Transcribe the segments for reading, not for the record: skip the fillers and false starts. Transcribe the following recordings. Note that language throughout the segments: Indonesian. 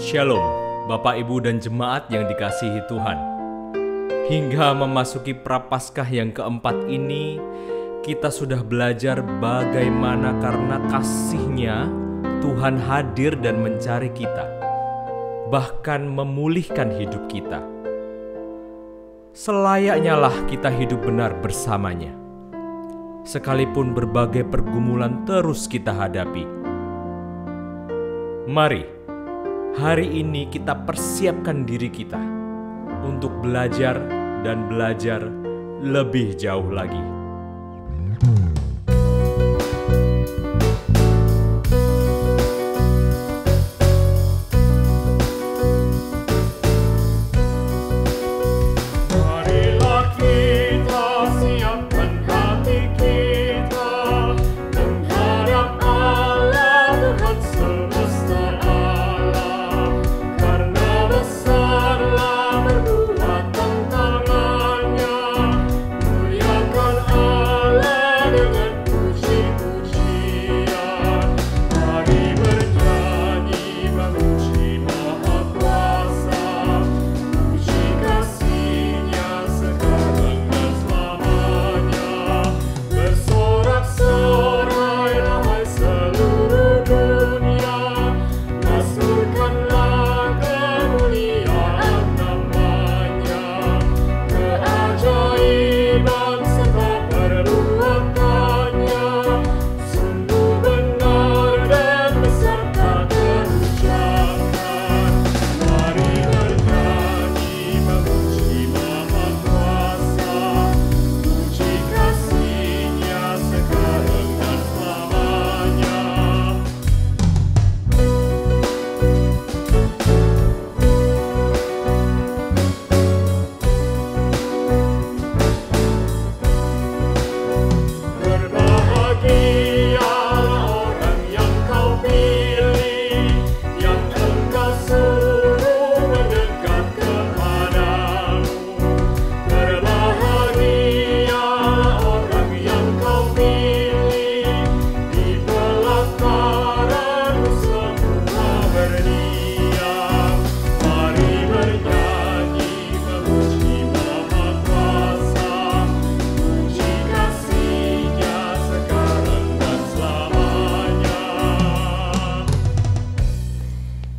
Shalom, Bapak Ibu dan Jemaat yang dikasihi Tuhan. Hingga memasuki Prapaskah yang keempat ini, kita sudah belajar bagaimana karena kasih-Nya Tuhan hadir dan mencari kita, bahkan memulihkan hidup kita. Selayaknya lah kita hidup benar bersamanya, sekalipun berbagai pergumulan terus kita hadapi. Mari, hari ini kita persiapkan diri kita untuk belajar dan belajar lebih jauh lagi.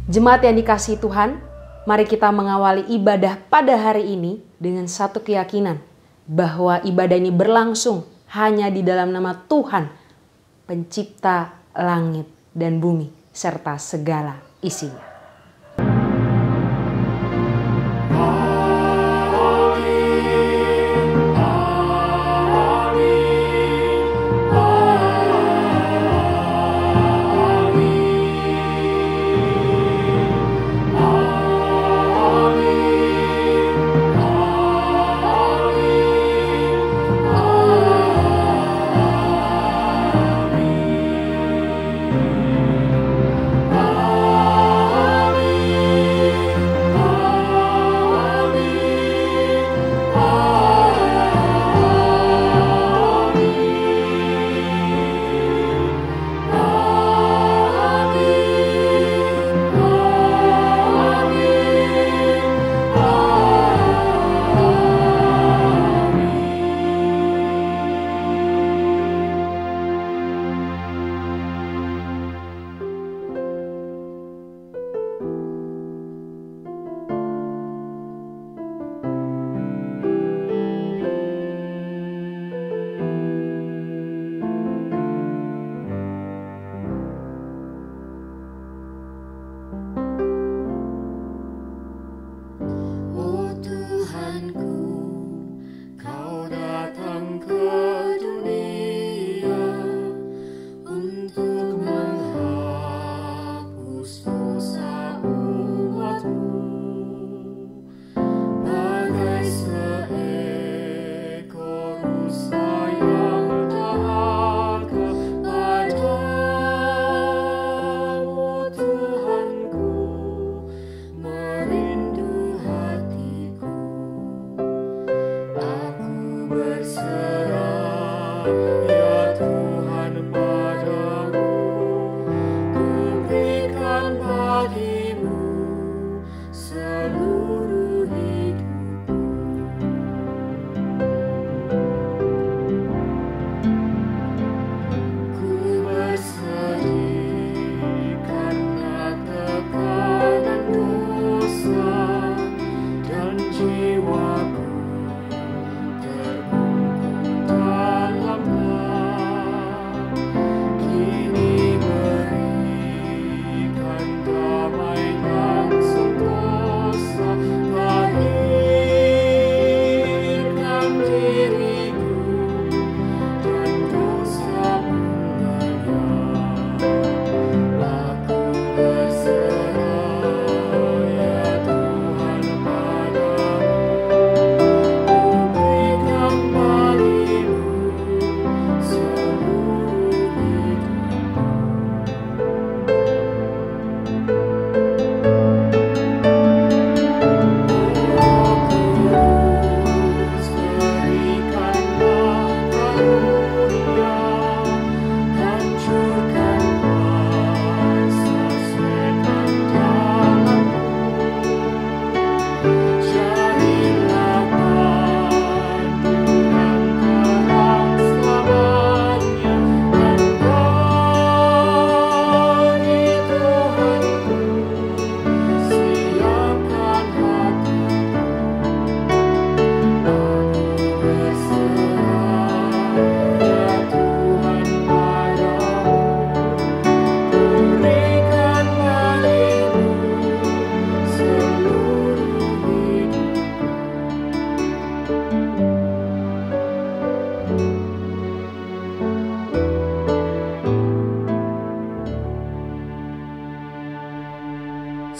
Jemaat yang dikasihi Tuhan, mari kita mengawali ibadah pada hari ini dengan satu keyakinan bahwa ibadah ini berlangsung hanya di dalam nama Tuhan, pencipta langit dan bumi serta segala isinya.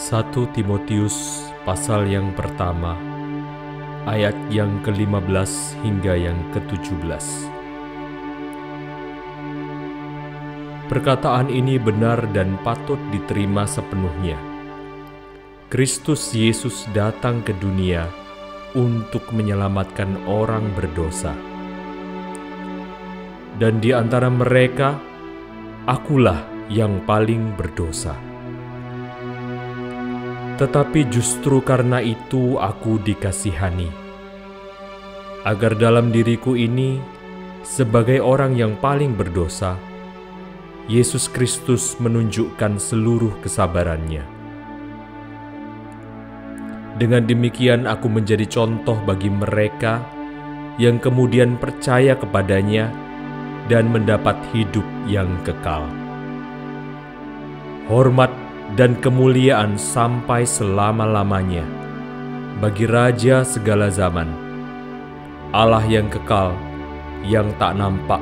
1 Timotius pasal yang pertama, ayat yang ke-15 hingga yang ke-17. Perkataan ini benar dan patut diterima sepenuhnya. Kristus Yesus datang ke dunia untuk menyelamatkan orang berdosa. Dan di antara mereka, akulah yang paling berdosa. Tetapi justru karena itu aku dikasihani, agar dalam diriku ini, sebagai orang yang paling berdosa, Yesus Kristus menunjukkan seluruh kesabarannya. Dengan demikian aku menjadi contoh bagi mereka yang kemudian percaya kepadanya dan mendapat hidup yang kekal. Hormat dan kemuliaan sampai selama-lamanya bagi Raja segala zaman, Allah yang kekal, yang tak nampak,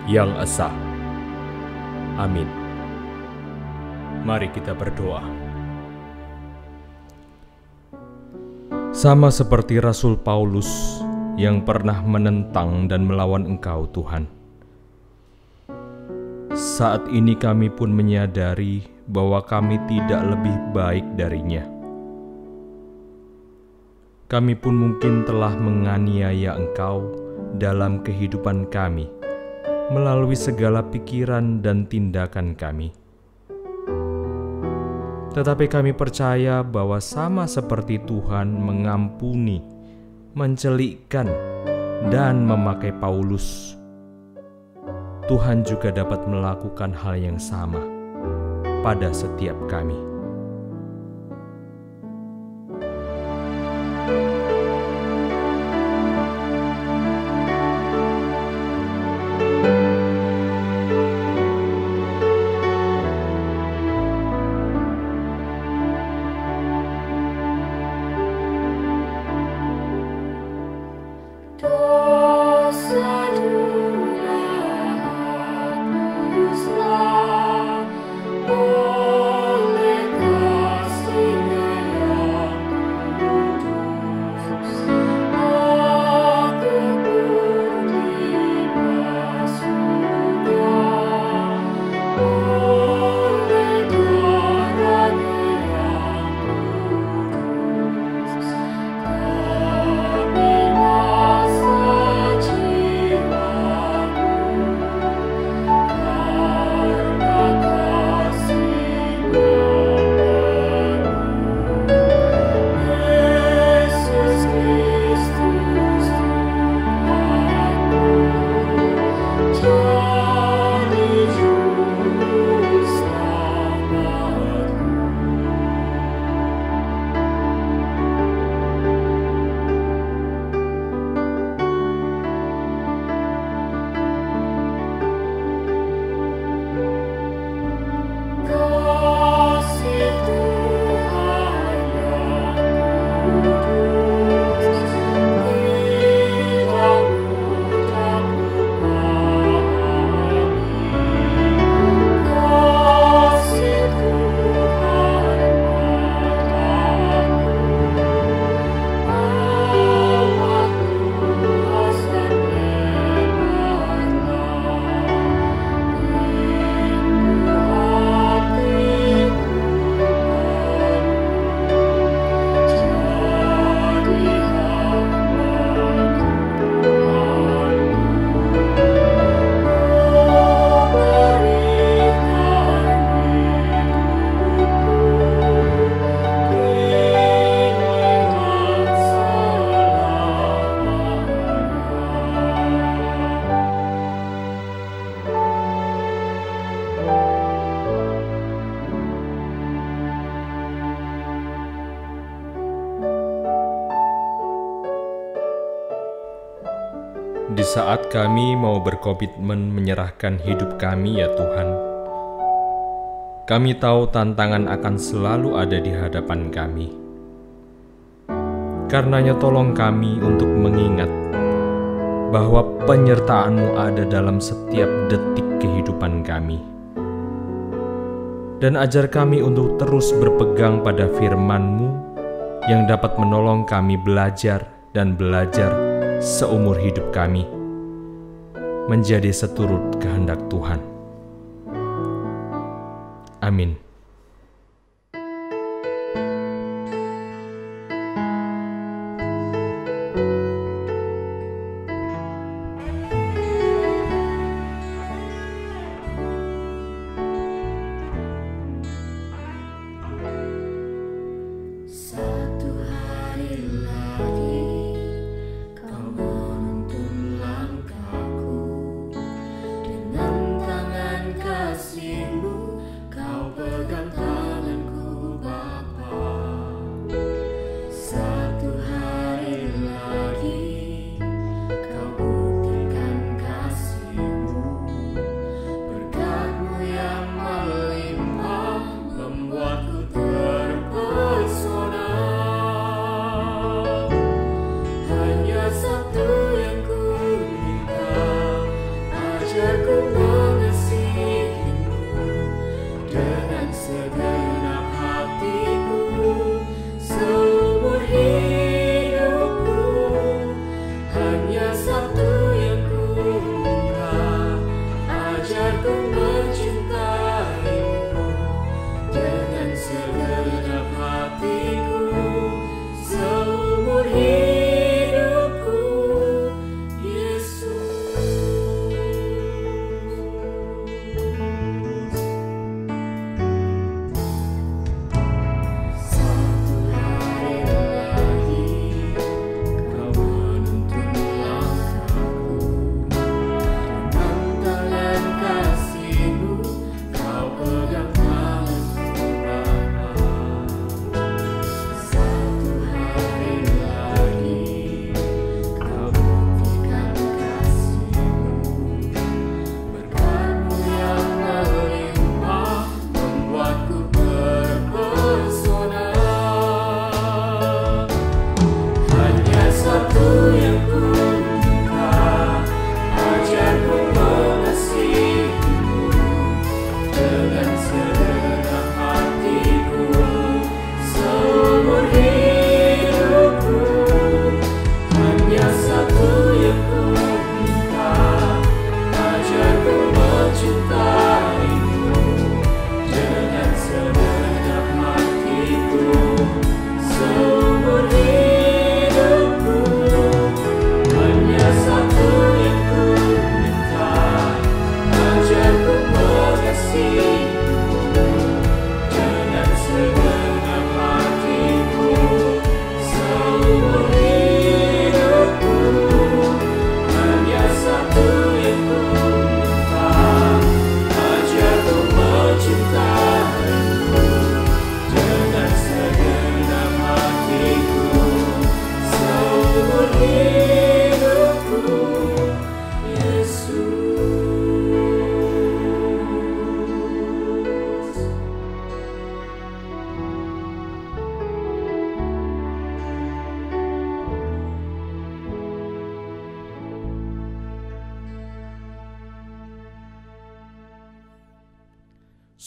yang esa. Amin. Mari kita berdoa. Sama seperti Rasul Paulus yang pernah menentang dan melawan Engkau, Tuhan, saat ini kami pun menyadari bahwa kami tidak lebih baik darinya. Kami pun mungkin telah menganiaya Engkau dalam kehidupan kami, melalui segala pikiran dan tindakan kami. Tetapi kami percaya bahwa sama seperti Tuhan mengampuni, mencelikkan, dan memakai Paulus, Tuhan juga dapat melakukan hal yang sama pada setiap kami. Di saat kami mau berkomitmen menyerahkan hidup kami, ya Tuhan, kami tahu tantangan akan selalu ada di hadapan kami. Karenanya tolong kami untuk mengingat bahwa penyertaan-Mu ada dalam setiap detik kehidupan kami. dan ajar kami untuk terus berpegang pada firman-Mu yang dapat menolong kami belajar dan belajar seumur hidup kami, menjadi seturut kehendak Tuhan. Amin.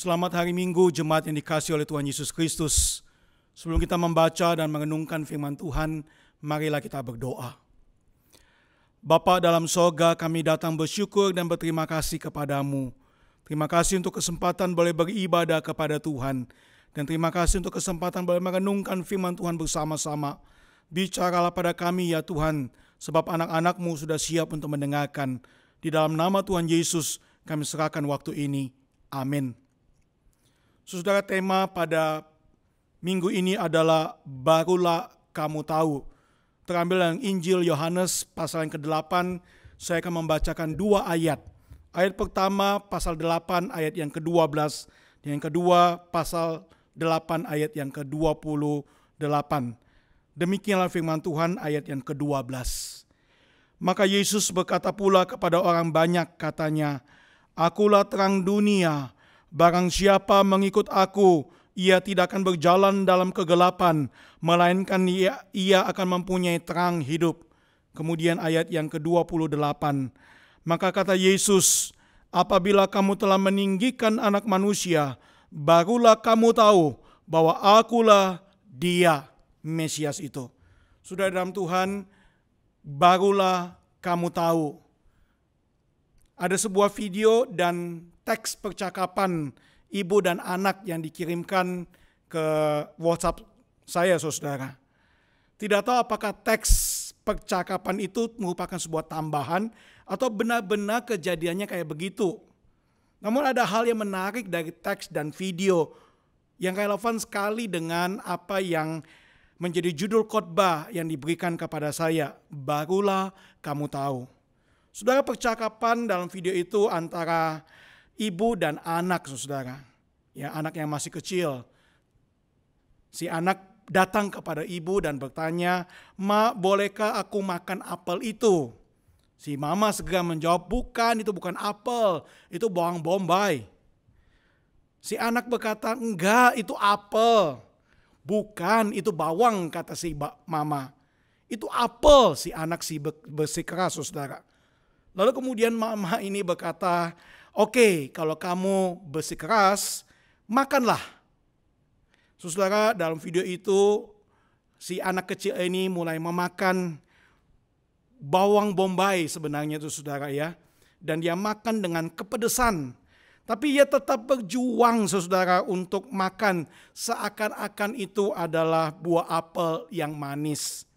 Selamat hari Minggu, jemaat yang dikasihi oleh Tuhan Yesus Kristus. Sebelum kita membaca dan merenungkan firman Tuhan, marilah kita berdoa. Bapa dalam sorga, kami datang bersyukur dan berterima kasih kepadamu. Terima kasih untuk kesempatan boleh beribadah kepada Tuhan. Dan terima kasih untuk kesempatan boleh merenungkan firman Tuhan bersama-sama. Bicaralah pada kami ya Tuhan, sebab anak-anak-Mu sudah siap untuk mendengarkan. Di dalam nama Tuhan Yesus, kami serahkan waktu ini. Amin. Saudara, tema pada minggu ini adalah barulah kamu tahu. Terambil dari Injil Yohanes pasal yang ke-8, saya akan membacakan 2 ayat. Ayat pertama pasal 8 ayat yang ke-12, dan yang kedua pasal 8 ayat yang ke-28. Demikianlah firman Tuhan ayat yang ke-12. Maka Yesus berkata pula kepada orang banyak, katanya, "Akulah terang dunia. Barang siapa mengikut aku, ia tidak akan berjalan dalam kegelapan, melainkan ia akan mempunyai terang hidup." Kemudian ayat yang ke-28. Maka kata Yesus, "Apabila kamu telah meninggikan Anak Manusia, barulah kamu tahu bahwa akulah Dia, Mesias itu. Saudara dalam Tuhan, barulah kamu tahu. Ada sebuah video dan teks percakapan ibu dan anak yang dikirimkan ke WhatsApp saya, saudara. Tidak tahu apakah teks percakapan itu merupakan sebuah tambahan atau benar-benar kejadiannya kayak begitu. Namun ada hal yang menarik dari teks dan video yang relevan sekali dengan apa yang menjadi judul khotbah yang diberikan kepada saya. Barulah kamu tahu. Saudara, percakapan dalam video itu antara ibu dan anak, saudara. Ya, anak yang masih kecil. Si anak datang kepada ibu dan bertanya, "Ma, bolehkah aku makan apel itu?" Si mama segera menjawab, "Bukan, itu bukan apel, itu bawang bombay." Si anak berkata, "Enggak, itu apel." "Bukan, itu bawang," kata si mama. "Itu apel," si anak bersikeras, saudara. Lalu kemudian mama ini berkata, "Oke, kalau kamu bersikeras, makanlah." Saudara, dalam video itu si anak kecil ini mulai memakan bawang bombay sebenarnya itu, saudara ya. Dan dia makan dengan kepedesan. Tapi ia tetap berjuang, saudara, untuk makan seakan-akan itu adalah buah apel yang manis.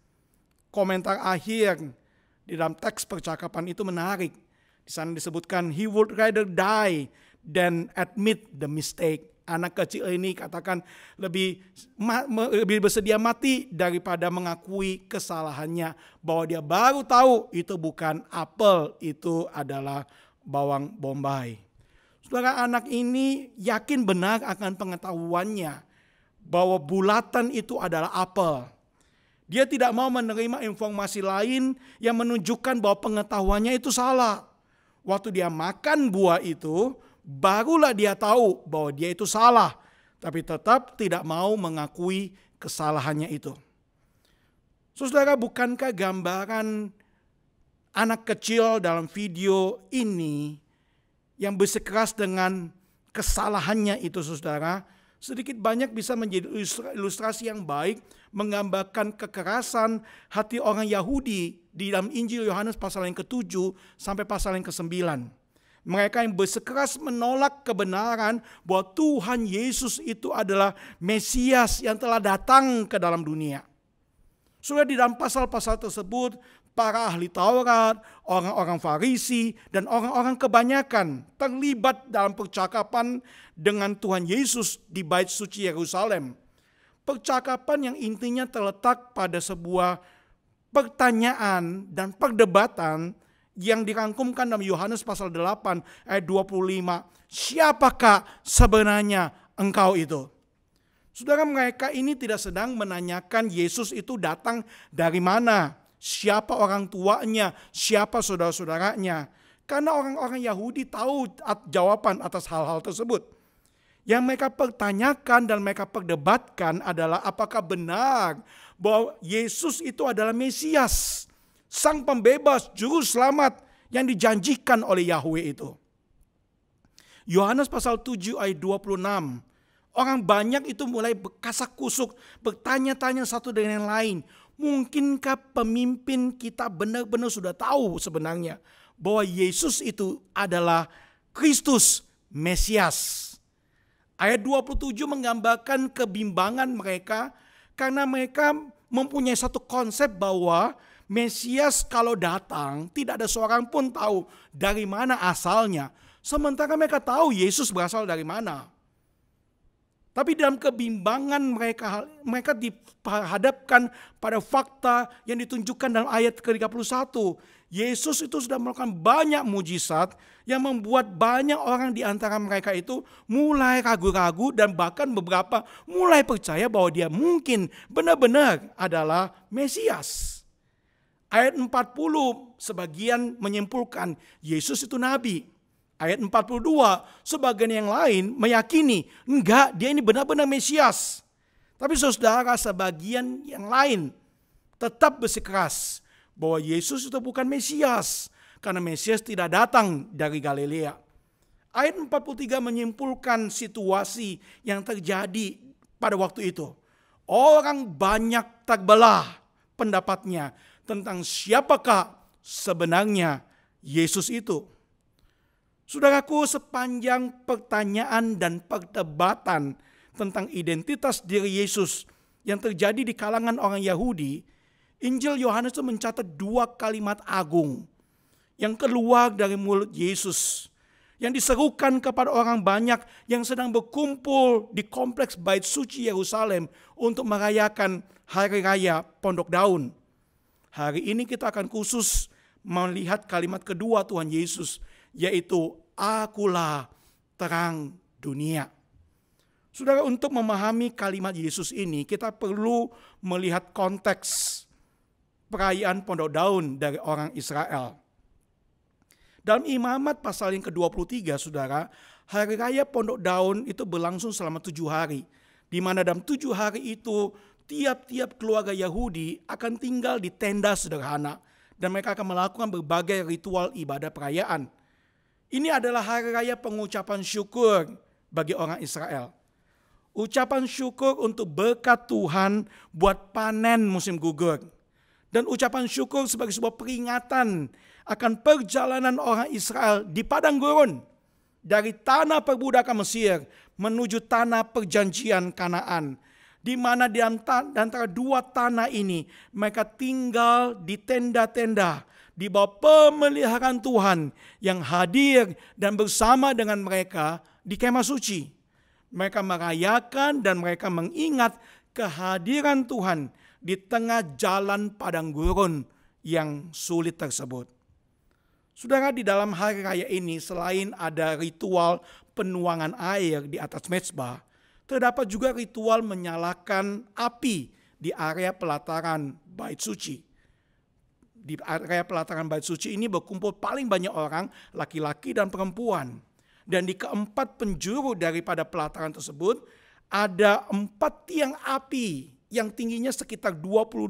Komentar akhir di dalam teks percakapan itu menarik. Di sana disebutkan, "He would rather die than admit the mistake." Anak kecil ini katakan lebih bersedia mati daripada mengakui kesalahannya, bahwa dia baru tahu itu bukan apel, itu adalah bawang bombay. Saudara, anak ini yakin benar akan pengetahuannya bahwa bulatan itu adalah apel. Dia tidak mau menerima informasi lain yang menunjukkan bahwa pengetahuannya itu salah. Waktu dia makan buah itu, barulah dia tahu bahwa dia itu salah. Tapi tetap tidak mau mengakui kesalahannya itu. Saudara, bukankah gambaran anak kecil dalam video ini yang bersikeras dengan kesalahannya itu, saudara, sedikit banyak bisa menjadi ilustrasi yang baik menggambarkan kekerasan hati orang Yahudi di dalam Injil Yohanes pasal yang ke-7 sampai pasal yang ke-9. Mereka yang bersikeras menolak kebenaran bahwa Tuhan Yesus itu adalah Mesias yang telah datang ke dalam dunia. Sudah di dalam pasal-pasal tersebut, para ahli Taurat, orang-orang Farisi, dan orang-orang kebanyakan terlibat dalam percakapan dengan Tuhan Yesus di Bait Suci Yerusalem. Percakapan yang intinya terletak pada sebuah pertanyaan dan perdebatan yang dirangkumkan dalam Yohanes pasal 8 ayat 25. Siapakah sebenarnya engkau itu? Saudara, mereka ini tidak sedang menanyakan Yesus itu datang dari mana, siapa orang tuanya, siapa saudara-saudaranya. Karena orang-orang Yahudi tahu jawaban atas hal-hal tersebut. Yang mereka pertanyakan dan mereka perdebatkan adalah apakah benar bahwa Yesus itu adalah Mesias, Sang Pembebas, Juru Selamat yang dijanjikan oleh Yahweh itu. Yohanes pasal 7 ayat 26. Orang banyak itu mulai berkasak kusuk, bertanya-tanya satu dengan yang lain. Mungkinkah pemimpin kita benar-benar sudah tahu sebenarnya bahwa Yesus itu adalah Kristus, Mesias? Ayat 27 menggambarkan kebimbangan mereka karena mereka mempunyai satu konsep bahwa Mesias kalau datang tidak ada seorang pun tahu dari mana asalnya. Sementara mereka tahu Yesus berasal dari mana. Tapi dalam kebimbangan mereka dihadapkan pada fakta yang ditunjukkan dalam ayat ke-31. Yesus itu sudah melakukan banyak mujizat yang membuat banyak orang di antara mereka itu mulai ragu-ragu dan bahkan beberapa mulai percaya bahwa dia mungkin benar-benar adalah Mesias. Ayat 40 sebagian menyimpulkan Yesus itu nabi. Ayat 42 sebagian yang lain meyakini enggak, dia ini benar-benar Mesias. Tapi saudara, sebagian yang lain tetap bersikeras bahwa Yesus itu bukan Mesias, karena Mesias tidak datang dari Galilea. Ayat 43 menyimpulkan situasi yang terjadi pada waktu itu. Orang banyak terbelah pendapatnya tentang siapakah sebenarnya Yesus itu. Saudaraku, sepanjang pertanyaan dan perdebatan tentang identitas diri Yesus yang terjadi di kalangan orang Yahudi, Injil Yohanes itu mencatat 2 kalimat agung yang keluar dari mulut Yesus, yang diserukan kepada orang banyak yang sedang berkumpul di kompleks Bait Suci Yerusalem untuk merayakan Hari Raya Pondok Daun. Hari ini kita akan khusus melihat kalimat kedua Tuhan Yesus, yaitu Akulah terang dunia. Saudara, untuk memahami kalimat Yesus ini, kita perlu melihat konteks perayaan Pondok Daun dari orang Israel. Dalam Imamat pasal yang ke-23, saudara, Hari Raya Pondok Daun itu berlangsung selama 7 hari. Di mana dalam 7 hari itu, tiap-tiap keluarga Yahudi akan tinggal di tenda sederhana. Dan mereka akan melakukan berbagai ritual ibadah perayaan. Ini adalah hari raya pengucapan syukur bagi orang Israel. Ucapan syukur untuk berkat Tuhan buat panen musim gugur. Dan ucapan syukur sebagai sebuah peringatan akan perjalanan orang Israel di padang gurun. Dari tanah perbudakan Mesir menuju tanah perjanjian Kanaan. Di mana di antara 2 tanah ini mereka tinggal di tenda-tenda di bawah pemeliharaan Tuhan yang hadir dan bersama dengan mereka di kemah suci. Mereka merayakan dan mereka mengingat kehadiran Tuhan di tengah jalan padang gurun yang sulit tersebut. Saudara, di dalam hari raya ini selain ada ritual penuangan air di atas mezbah, terdapat juga ritual menyalakan api di area pelataran Bait Suci. Di area pelataran Bait Suci ini berkumpul paling banyak orang, laki-laki dan perempuan. Dan di keempat penjuru daripada pelataran tersebut ada 4 tiang api yang tingginya sekitar 22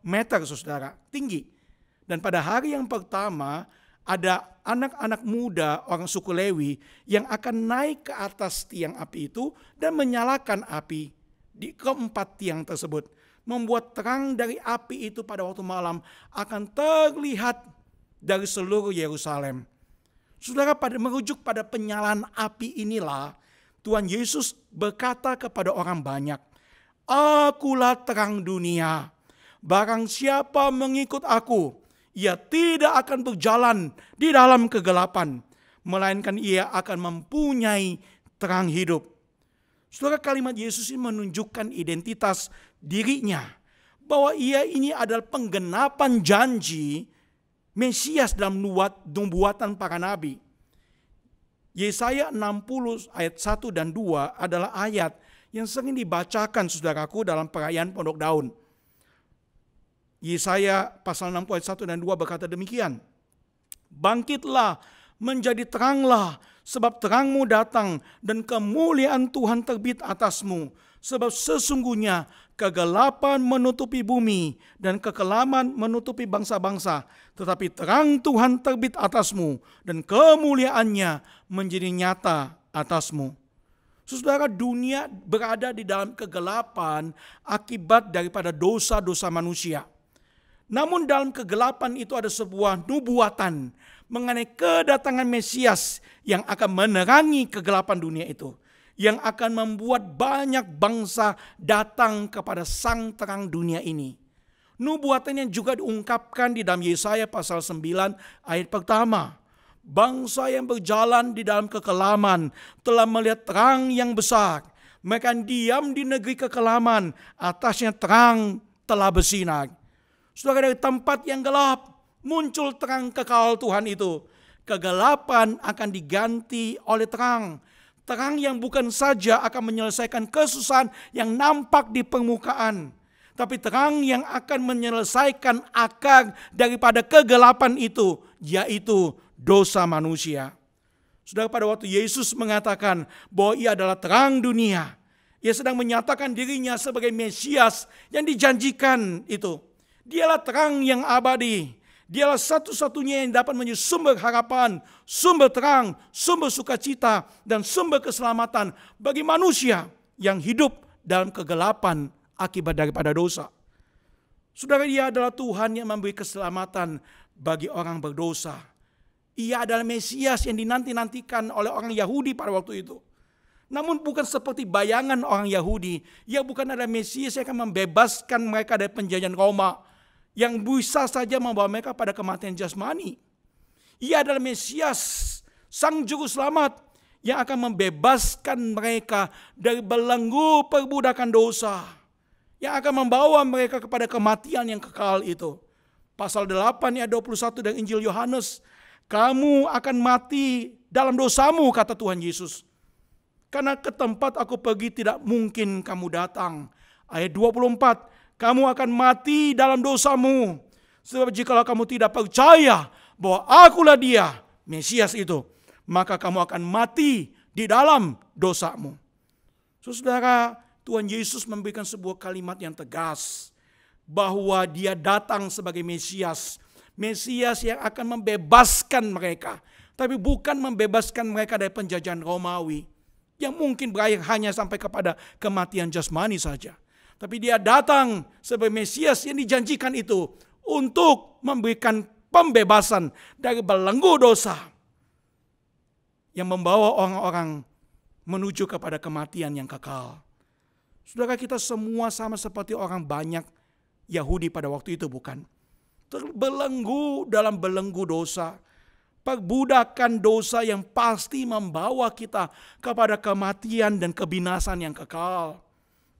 meter, saudara, tinggi. Dan pada hari yang pertama ada anak-anak muda orang suku Lewi yang akan naik ke atas tiang api itu dan menyalakan api di keempat tiang tersebut. Membuat terang dari api itu pada waktu malam akan terlihat dari seluruh Yerusalem. Saudara, merujuk pada penyalaan api inilah Tuhan Yesus berkata kepada orang banyak, Akulah terang dunia. Barang siapa mengikut aku, ia tidak akan berjalan di dalam kegelapan, melainkan ia akan mempunyai terang hidup. Saudara, kalimat Yesus ini menunjukkan identitas dirinya, bahwa ia ini adalah penggenapan janji Mesias dalam nubuatan para nabi. Yesaya 60 ayat 1 dan 2 adalah ayat yang sering dibacakan saudaraku dalam perayaan Pondok Daun. Yesaya pasal 60 ayat 1 dan 2 berkata demikian. Bangkitlah, menjadi teranglah, sebab terangmu datang dan kemuliaan Tuhan terbit atasmu. Sebab sesungguhnya kegelapan menutupi bumi dan kekelaman menutupi bangsa-bangsa. Tetapi terang Tuhan terbit atasmu dan kemuliaannya menjadi nyata atasmu. Saudara, dunia berada di dalam kegelapan akibat daripada dosa-dosa manusia. Namun dalam kegelapan itu ada sebuah nubuatan mengenai kedatangan Mesias yang akan menerangi kegelapan dunia itu. Yang akan membuat banyak bangsa datang kepada sang terang dunia ini. Nubuatan yang juga diungkapkan di dalam Yesaya pasal 9 ayat pertama. Bangsa yang berjalan di dalam kekelaman telah melihat terang yang besar. Mereka diam di negeri kekelaman, atasnya terang telah bersinar. Saudara, dari tempat yang gelap muncul terang kekal Tuhan itu. Kegelapan akan diganti oleh terang. Terang yang bukan saja akan menyelesaikan kesusahan yang nampak di permukaan. Tapi terang yang akan menyelesaikan akar daripada kegelapan itu, yaitu dosa manusia. Saudara, pada waktu Yesus mengatakan bahwa ia adalah terang dunia, ia sedang menyatakan dirinya sebagai Mesias yang dijanjikan itu. Dialah terang yang abadi. Dialah satu-satunya yang dapat menjadi sumber harapan, sumber terang, sumber sukacita, dan sumber keselamatan bagi manusia yang hidup dalam kegelapan akibat daripada dosa. Saudara, Dia adalah Tuhan yang memberi keselamatan bagi orang berdosa. Ia adalah Mesias yang dinanti-nantikan oleh orang Yahudi pada waktu itu. Namun bukan seperti bayangan orang Yahudi. Ia bukan adalah Mesias yang akan membebaskan mereka dari penjajahan Roma, yang bisa saja membawa mereka pada kematian jasmani. Ia adalah Mesias, Sang Juru Selamat, yang akan membebaskan mereka dari belenggu perbudakan dosa, yang akan membawa mereka kepada kematian yang kekal itu. Pasal 8 ayat 21 dari Injil Yohanes, kamu akan mati dalam dosamu, kata Tuhan Yesus. Karena ke tempat aku pergi tidak mungkin kamu datang. Ayat 24, kamu akan mati dalam dosamu. Sebab jikalau kamu tidak percaya bahwa akulah Dia, Mesias itu, maka kamu akan mati di dalam dosamu. Saudara, Tuhan Yesus memberikan sebuah kalimat yang tegas, bahwa Dia datang sebagai Mesias. Mesias yang akan membebaskan mereka. Tapi bukan membebaskan mereka dari penjajahan Romawi, yang mungkin berakhir hanya sampai kepada kematian jasmani saja. Tapi Dia datang sebagai Mesias yang dijanjikan itu untuk memberikan pembebasan dari belenggu dosa, yang membawa orang-orang menuju kepada kematian yang kekal. Saudara, kita semua sama seperti orang banyak Yahudi pada waktu itu, bukan? Terbelenggu dalam belenggu dosa. Perbudakan dosa yang pasti membawa kita kepada kematian dan kebinasan yang kekal.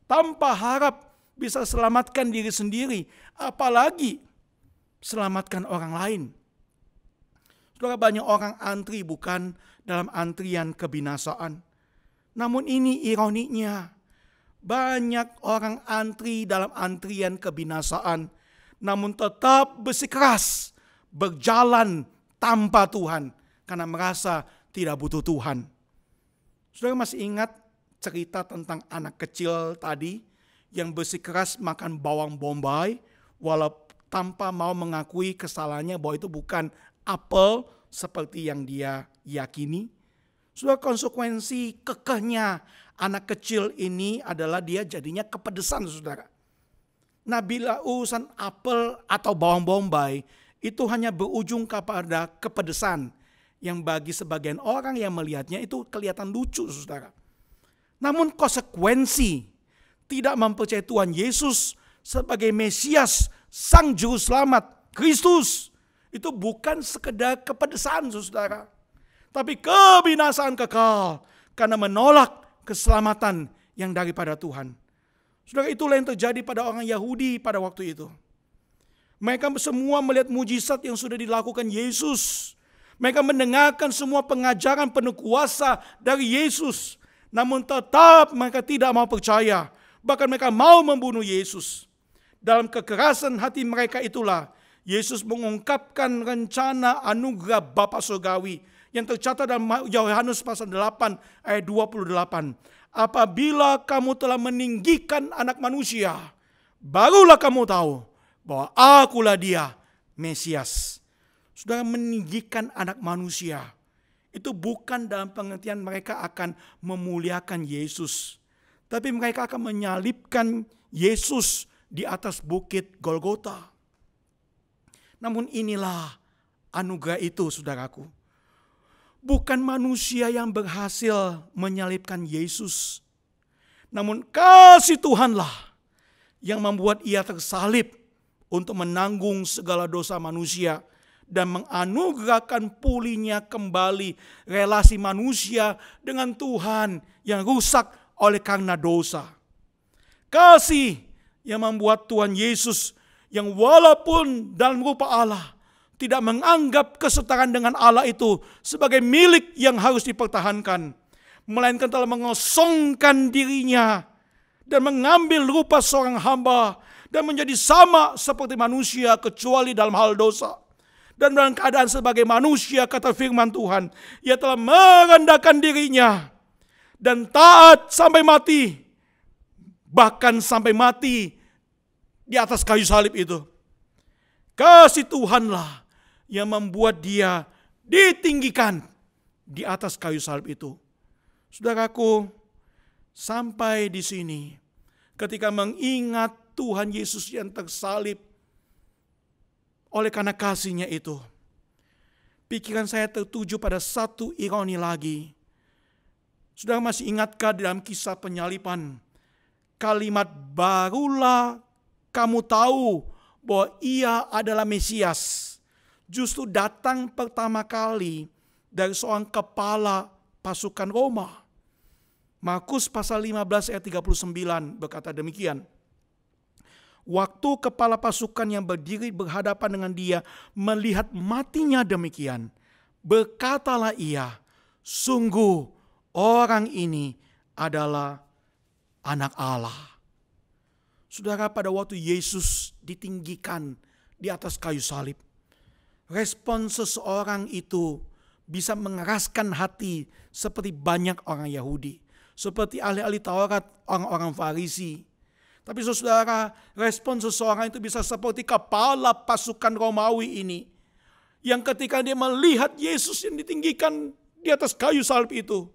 Tanpa harap bisa selamatkan diri sendiri, apalagi selamatkan orang lain. Saudara, banyak orang antri bukan dalam antrian kebinasaan. Namun ini ironinya, banyak orang antri dalam antrian kebinasaan, namun tetap bersikeras berjalan tanpa Tuhan karena merasa tidak butuh Tuhan. Saudara masih ingat cerita tentang anak kecil tadi yang bersikeras makan bawang bombay walau tanpa mau mengakui kesalahannya bahwa itu bukan apel seperti yang dia yakini. Saudara, konsekuensi kekehnya anak kecil ini adalah dia jadinya kepedesan, saudara. Nah, bila urusan apel atau bawang bombay itu hanya berujung kepada kepedesan yang bagi sebagian orang yang melihatnya itu kelihatan lucu, saudara. Namun konsekuensi tidak mempercayai Tuhan Yesus sebagai Mesias, Sang Juru Selamat, Kristus, itu bukan sekedar kepedesan, saudara. Tapi kebinasaan kekal karena menolak keselamatan yang daripada Tuhan. Saudara, itulah yang terjadi pada orang Yahudi pada waktu itu. Mereka semua melihat mujizat yang sudah dilakukan Yesus. Mereka mendengarkan semua pengajaran penuh kuasa dari Yesus. Namun tetap mereka tidak mau percaya. Bahkan mereka mau membunuh Yesus. Dalam kekerasan hati mereka itulah Yesus mengungkapkan rencana anugerah Bapa Surgawi yang tercatat dalam Yohanes pasal 8 ayat 28. Apabila kamu telah meninggikan anak manusia, barulah kamu tahu bahwa akulah Dia, Mesias. Saudara, meninggikan anak manusia itu bukan dalam pengertian mereka akan memuliakan Yesus, tapi mereka akan menyalibkan Yesus di atas bukit Golgota. Namun inilah anugerah itu, saudaraku. Bukan manusia yang berhasil menyalibkan Yesus, namun kasih Tuhanlah yang membuat Ia tersalib untuk menanggung segala dosa manusia dan menganugerahkan pulihnya kembali relasi manusia dengan Tuhan yang rusak oleh karena dosa. Kasih yang membuat Tuhan Yesus yang walaupun dalam rupa Allah tidak menganggap kesetaraan dengan Allah itu sebagai milik yang harus dipertahankan, melainkan telah mengosongkan dirinya dan mengambil rupa seorang hamba dan menjadi sama seperti manusia kecuali dalam hal dosa. Dan dalam keadaan sebagai manusia, kata firman Tuhan, Ia telah merendahkan dirinya dan taat sampai mati. Bahkan sampai mati di atas kayu salib itu. Kasih Tuhanlah yang membuat dia ditinggikan di atas kayu salib itu. Saudaraku, sampai di sini, ketika mengingat Tuhan Yesus yang tersalib oleh karena kasih-Nya itu, pikiran saya tertuju pada satu ironi lagi. Saudara masih ingatkah dalam kisah penyaliban, kalimat barulah kamu tahu bahwa Ia adalah Mesias, justru datang pertama kali dari seorang kepala pasukan Roma. Markus pasal 15 ayat 39 berkata demikian. Waktu kepala pasukan yang berdiri berhadapan dengan dia melihat matinya demikian, berkatalah ia, sungguh orang ini adalah anak Allah. Saudara, pada waktu Yesus ditinggikan di atas kayu salib, respon seseorang itu bisa mengeraskan hati seperti banyak orang Yahudi, seperti ahli-ahli Taurat, orang-orang Farisi. Tapi saudara, respon seseorang itu bisa seperti kepala pasukan Romawi ini, yang ketika dia melihat Yesus yang ditinggikan di atas kayu salib itu,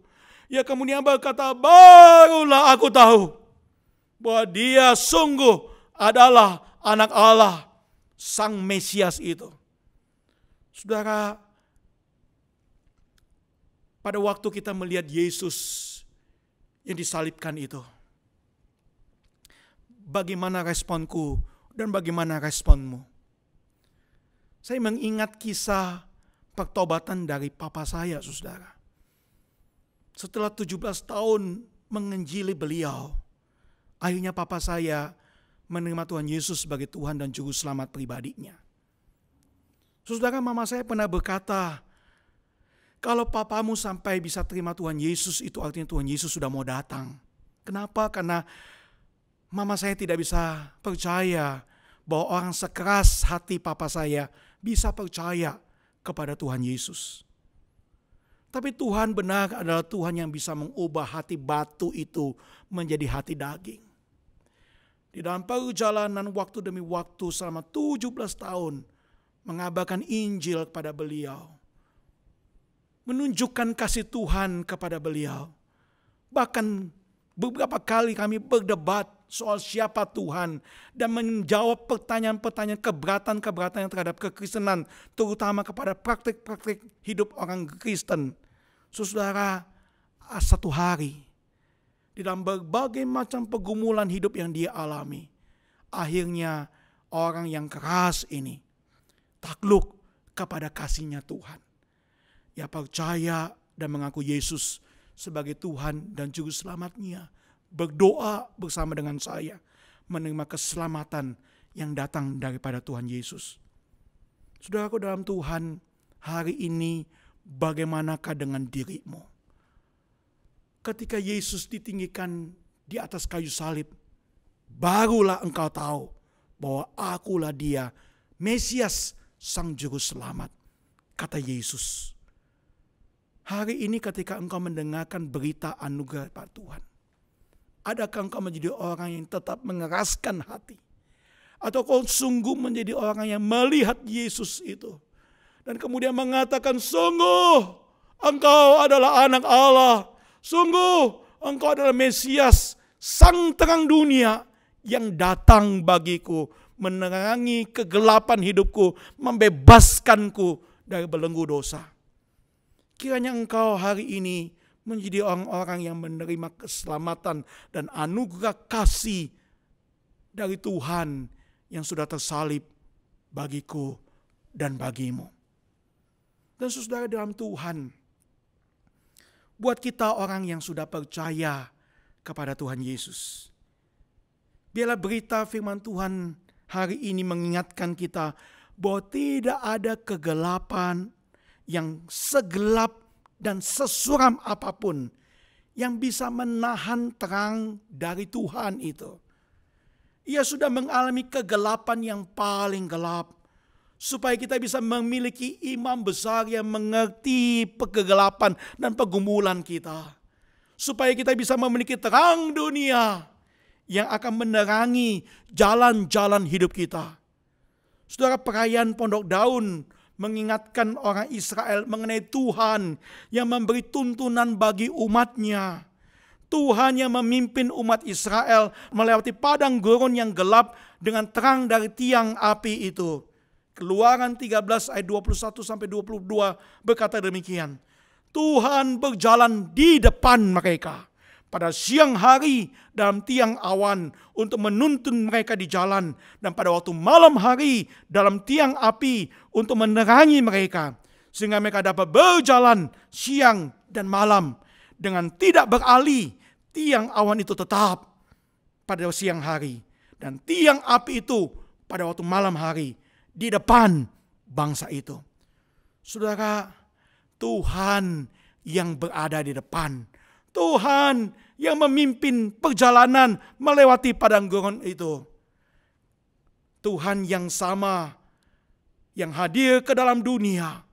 ia kemudian berkata, barulah aku tahu bahwa dia sungguh adalah anak Allah, Sang Mesias itu. Saudara, pada waktu kita melihat Yesus yang disalibkan itu, bagaimana responku dan bagaimana responmu? Saya mengingat kisah pertobatan dari papa saya, saudara. Setelah 17 tahun menginjili beliau, akhirnya papa saya menerima Tuhan Yesus sebagai Tuhan dan Juru Selamat pribadinya. Saudara, mama saya pernah berkata, kalau papamu sampai bisa terima Tuhan Yesus, itu artinya Tuhan Yesus sudah mau datang. Kenapa? Karena mama saya tidak bisa percaya bahwa orang sekeras hati papa saya bisa percaya kepada Tuhan Yesus. Tapi Tuhan benar adalah Tuhan yang bisa mengubah hati batu itu menjadi hati daging. Di dalam perjalanan waktu demi waktu selama 17 tahun mengabarkan Injil kepada beliau, menunjukkan kasih Tuhan kepada beliau. Bahkan beberapa kali kami berdebat soal siapa Tuhan dan menjawab pertanyaan-pertanyaan keberatan-keberatan terhadap kekristenan, terutama kepada praktik-praktik hidup orang Kristen. Saudara, satu hari di dalam berbagai macam pergumulan hidup yang dia alami, akhirnya orang yang keras ini takluk kepada kasih-Nya Tuhan. Ia percaya dan mengaku Yesus sebagai Tuhan dan Juru Selamat-Nya, berdoa bersama dengan saya, menerima keselamatan yang datang daripada Tuhan Yesus. Saudaraku dalam Tuhan, hari ini bagaimanakah dengan dirimu? Ketika Yesus ditinggikan di atas kayu salib, barulah engkau tahu bahwa akulah Dia, Mesias, Sang Juru Selamat, kata Yesus. Hari ini ketika engkau mendengarkan berita anugerah Pak Tuhan, adakah engkau menjadi orang yang tetap mengeraskan hati? Atau kau sungguh menjadi orang yang melihat Yesus itu dan kemudian mengatakan, sungguh engkau adalah anak Allah, sungguh engkau adalah Mesias, Sang terang dunia yang datang bagiku, menerangi kegelapan hidupku, membebaskanku dari belenggu dosa. Kiranya engkau hari ini menjadi orang-orang yang menerima keselamatan dan anugerah kasih dari Tuhan yang sudah tersalib bagiku dan bagimu. Dan saudara dalam Tuhan, buat kita orang yang sudah percaya kepada Tuhan Yesus, biarlah berita firman Tuhan hari ini mengingatkan kita bahwa tidak ada kegelapan yang segelap dan sesuram apapun yang bisa menahan terang dari Tuhan itu. Ia sudah mengalami kegelapan yang paling gelap, supaya kita bisa memiliki imam besar yang mengerti kegelapan dan pergumulan kita. Supaya kita bisa memiliki terang dunia yang akan menerangi jalan-jalan hidup kita. Saudara, perayaan Pondok Daun mengingatkan orang Israel mengenai Tuhan yang memberi tuntunan bagi umatnya. Tuhan yang memimpin umat Israel melewati padang gurun yang gelap dengan terang dari tiang api itu. Keluaran 13 ayat 21 sampai 22 berkata demikian. Tuhan berjalan di depan mereka pada siang hari dalam tiang awan untuk menuntun mereka di jalan, dan pada waktu malam hari dalam tiang api untuk menerangi mereka, sehingga mereka dapat berjalan siang dan malam dengan tidak beralih. Tiang awan itu tetap pada siang hari, dan tiang api itu pada waktu malam hari di depan bangsa itu. Saudara, Tuhan yang berada di depan, Tuhan yang memimpin perjalanan melewati padang gurun itu. Tuhan yang sama yang hadir ke dalam dunia,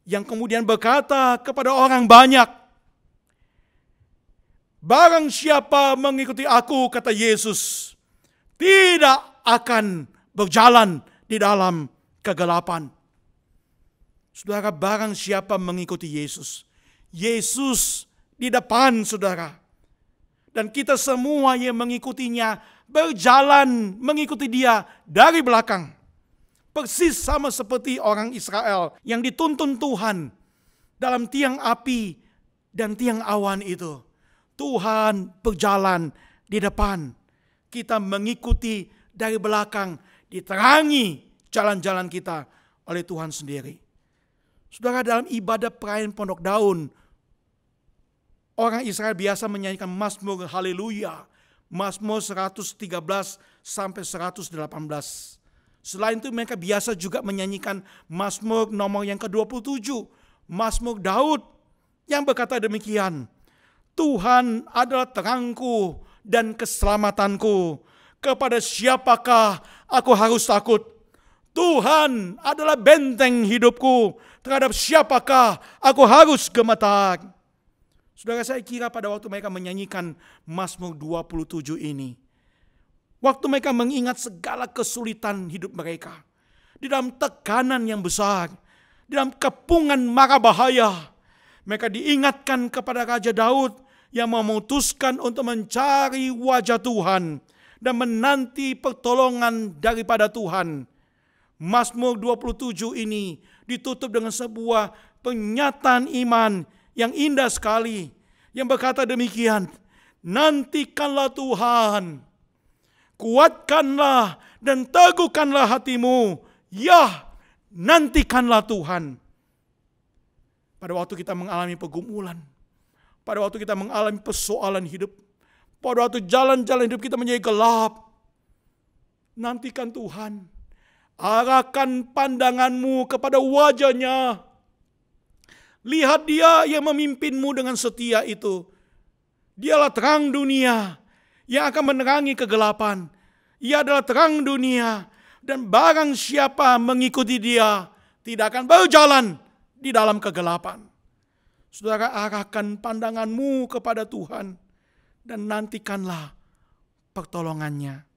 yang kemudian berkata kepada orang banyak, barang siapa mengikuti aku, kata Yesus, tidak akan berjalan di dalam kegelapan. Saudara, barang siapa mengikuti Yesus, Yesus di depan saudara, dan kita semua yang mengikutinya berjalan mengikuti dia dari belakang. Persis sama seperti orang Israel yang dituntun Tuhan dalam tiang api dan tiang awan itu. Tuhan berjalan di depan, kita mengikuti dari belakang, diterangi jalan-jalan kita oleh Tuhan sendiri. Saudara, dalam ibadah perayaan Pondok Daun, orang Israel biasa menyanyikan Mazmur Haleluya, Mazmur 113 sampai 118. Selain itu mereka biasa juga menyanyikan Mazmur nomor yang ke-27, Mazmur Daud, yang berkata demikian, Tuhan adalah terangku dan keselamatanku, kepada siapakah aku harus takut? Tuhan adalah benteng hidupku, terhadap siapakah aku harus gemetar? Saudara, saya kira pada waktu mereka menyanyikan Mazmur 27 ini, waktu mereka mengingat segala kesulitan hidup mereka, di dalam tekanan yang besar, di dalam kepungan mara bahaya, mereka diingatkan kepada Raja Daud yang memutuskan untuk mencari wajah Tuhan dan menanti pertolongan daripada Tuhan. Mazmur 27 ini ditutup dengan sebuah pernyataan iman yang indah sekali, yang berkata demikian, nantikanlah Tuhan, kuatkanlah dan teguhkanlah hatimu, ya nantikanlah Tuhan. Pada waktu kita mengalami pergumulan, pada waktu kita mengalami persoalan hidup, pada waktu jalan-jalan hidup kita menjadi gelap, nantikan Tuhan. Arahkan pandanganmu kepada wajahnya. Lihat dia yang memimpinmu dengan setia itu. Dialah terang dunia yang akan menerangi kegelapan. Ia adalah terang dunia, dan barang siapa mengikuti dia tidak akan berjalan di dalam kegelapan. Saudara, arahkan pandanganmu kepada Tuhan dan nantikanlah pertolongannya.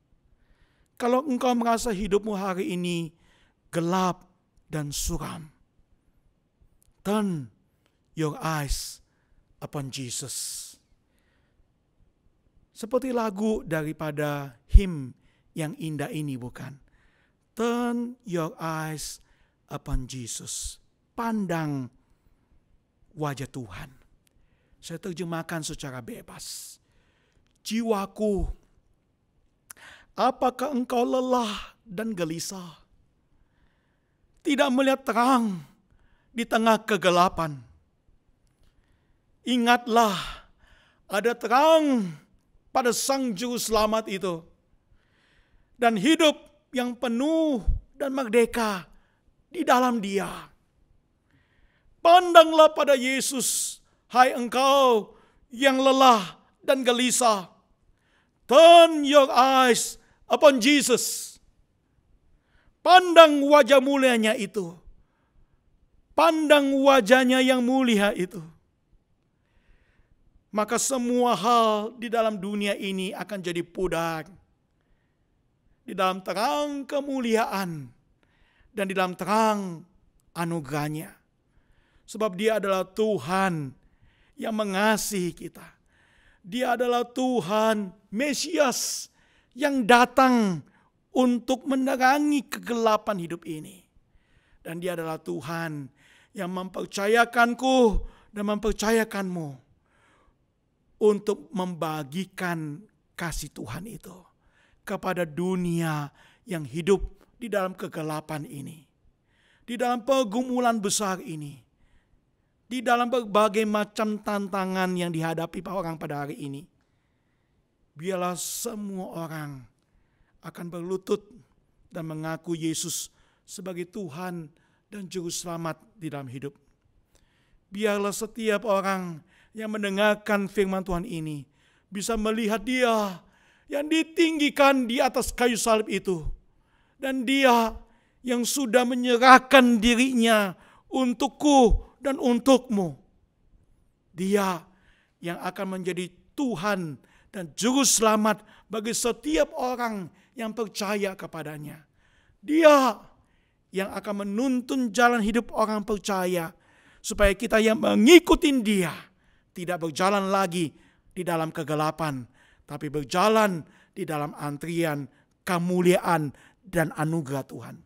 Kalau engkau merasa hidupmu hari ini gelap dan suram, turn your eyes upon Jesus. Seperti lagu daripada hymn yang indah ini, bukan? Turn your eyes upon Jesus. Pandang wajah Tuhan. Saya terjemahkan secara bebas. Jiwaku, apakah engkau lelah dan gelisah? Tidak melihat terang di tengah kegelapan. Ingatlah, ada terang pada Sang Juru Selamat itu, dan hidup yang penuh dan merdeka di dalam Dia. Pandanglah pada Yesus, hai engkau yang lelah dan gelisah. Turn your eyes upon Jesus. Pandang wajah mulianya itu. Pandang wajahnya yang mulia itu. Maka semua hal di dalam dunia ini akan jadi pudar. Di dalam terang kemuliaan dan di dalam terang anugerah-Nya. Sebab Dia adalah Tuhan yang mengasihi kita. Dia adalah Tuhan Mesias yang datang untuk menerangi kegelapan hidup ini. Dan Dia adalah Tuhan yang mempercayakanku dan mempercayakanmu untuk membagikan kasih Tuhan itu kepada dunia yang hidup di dalam kegelapan ini, di dalam pergumulan besar ini, di dalam berbagai macam tantangan yang dihadapi orang pada hari ini. Biarlah semua orang akan berlutut dan mengaku Yesus sebagai Tuhan dan Juru Selamat di dalam hidup. Biarlah setiap orang yang mendengarkan firman Tuhan ini bisa melihat Dia yang ditinggikan di atas kayu salib itu. Dan Dia yang sudah menyerahkan dirinya untukku dan untukmu. Dia yang akan menjadi Tuhan dan Juru Selamat bagi setiap orang yang percaya kepadanya. Dia yang akan menuntun jalan hidup orang percaya, supaya kita yang mengikuti Dia tidak berjalan lagi di dalam kegelapan, tapi berjalan di dalam antrian kemuliaan dan anugerah Tuhan.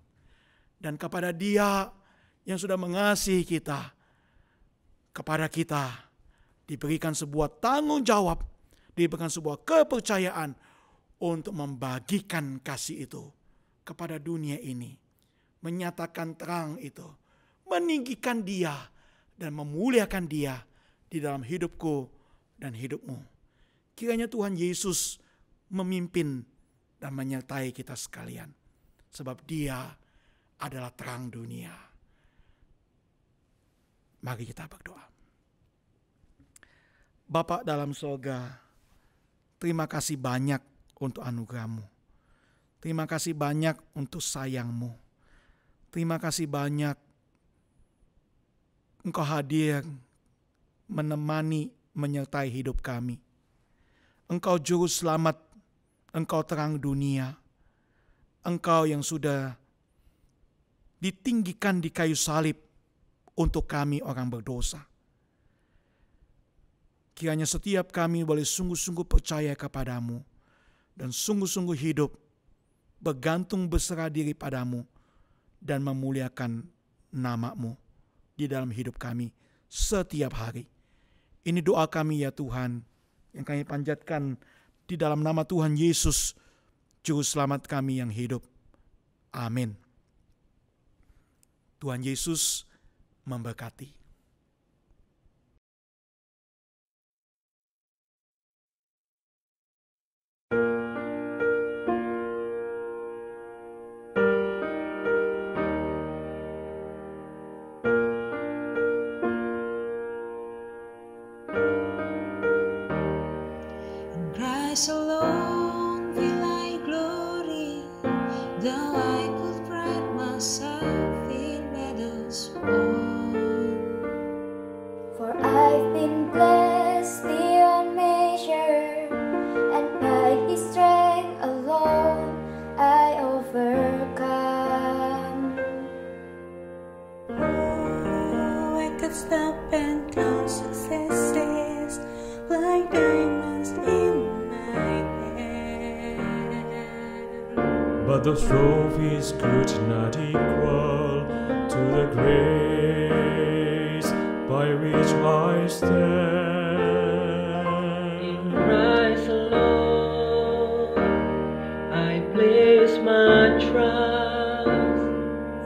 Dan kepada Dia yang sudah mengasihi kita, kepada kita diberikan sebuah tanggung jawab, diberikan sebuah kepercayaan untuk membagikan kasih itu kepada dunia ini. Menyatakan terang itu, meninggikan Dia dan memuliakan Dia di dalam hidupku dan hidupmu. Kiranya Tuhan Yesus memimpin dan menyertai kita sekalian, sebab Dia adalah terang dunia. Mari kita berdoa. Bapa dalam sorga, terima kasih banyak untuk anugerah-Mu. Terima kasih banyak untuk sayang-Mu. Terima kasih banyak Engkau hadir menemani, menyertai hidup kami. Engkau Juru Selamat, Engkau terang dunia. Engkau yang sudah ditinggikan di kayu salib untuk kami orang berdosa. Kiranya setiap kami boleh sungguh-sungguh percaya kepadamu dan sungguh-sungguh hidup bergantung berserah diri padamu dan memuliakan nama-Mu di dalam hidup kami setiap hari. Ini doa kami ya Tuhan, yang kami panjatkan di dalam nama Tuhan Yesus, Juru Selamat kami yang hidup. Amin. Tuhan Yesus memberkati. Christ alone will I glory, though I could pride myself in meadows won. For I've been blessed beyond measure, and by His strength alone I overcome. Oh, I could stop and count successes like diamonds in my hand. But those trophies could not equal to the grace by which I stand. In Christ alone I place my trust,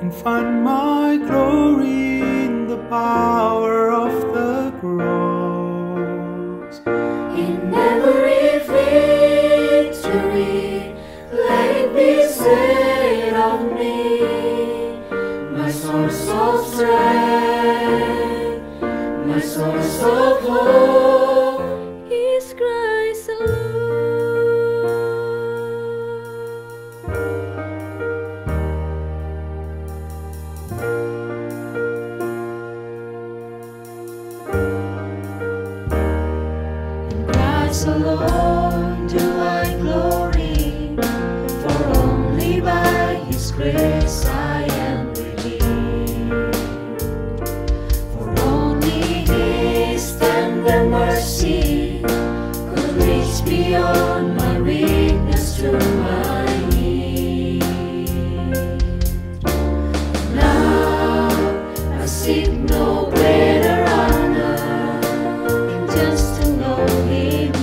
and find my glory in the power of the cross. In every victory, let it be said of me, my source of strength, my source of hope is Christ Christ alone do I glory, for only by His grace I am mercy could reach beyond my weakness to my need. Now I seek no greater honor than just to know Him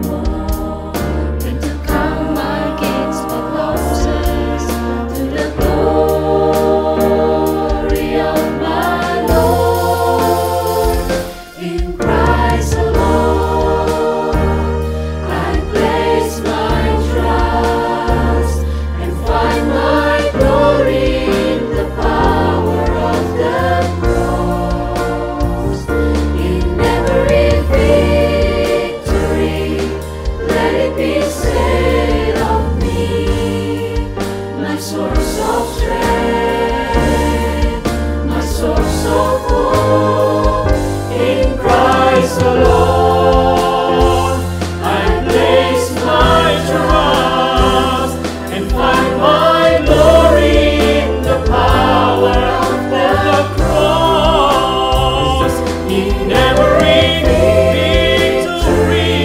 more, than to count my gains for losses to the glory of my Lord. In Christ alone I place my trust and find my glory in the power of the cross. In every victory, let it be said of me, my source of strength, my source of hope. In Christ alone I place my trust and find my glory in the power of the cross. In every victory,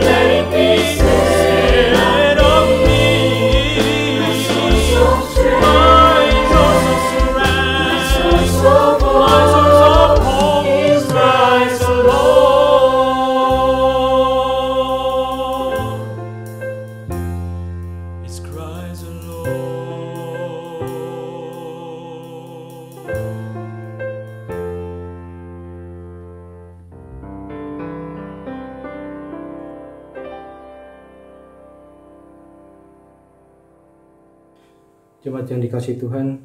let it be said of me, my source of strength, my source of strength, my source of hope is Christ alone. It's Christ alone. Jemaat yang dikasihi Tuhan,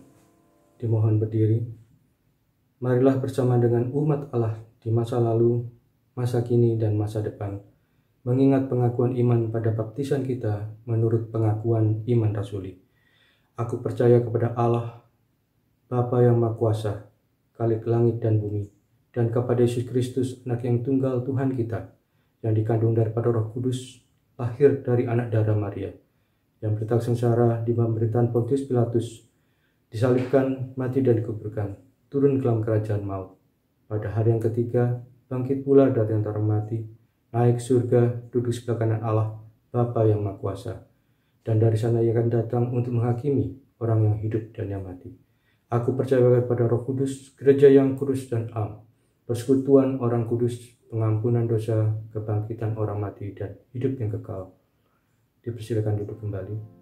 dimohon berdiri. Marilah bersama dengan umat Allah di masa lalu, masa kini, dan masa depan, mengingat pengakuan iman pada baptisan kita menurut pengakuan iman rasuli. Aku percaya kepada Allah, Bapa yang Maha Kuasa, Khalik langit dan bumi, dan kepada Yesus Kristus, Anak yang tunggal Tuhan kita, yang dikandung daripada Roh Kudus, lahir dari anak darah Maria, yang bertak sengsara di pemerintahan Pontius Pilatus, disalibkan, mati dan dikuburkan, turun ke dalam kerajaan maut. Pada hari yang ketiga, bangkit pula dari antara mati, naik surga, duduk sebelah kanan Allah, Bapa yang Maha Kuasa. Dan dari sana ia akan datang untuk menghakimi orang yang hidup dan yang mati. Aku percaya kepada Roh Kudus, gereja yang kudus dan am, persekutuan orang kudus, pengampunan dosa, kebangkitan orang mati, dan hidup yang kekal. Dipersilakan duduk kembali.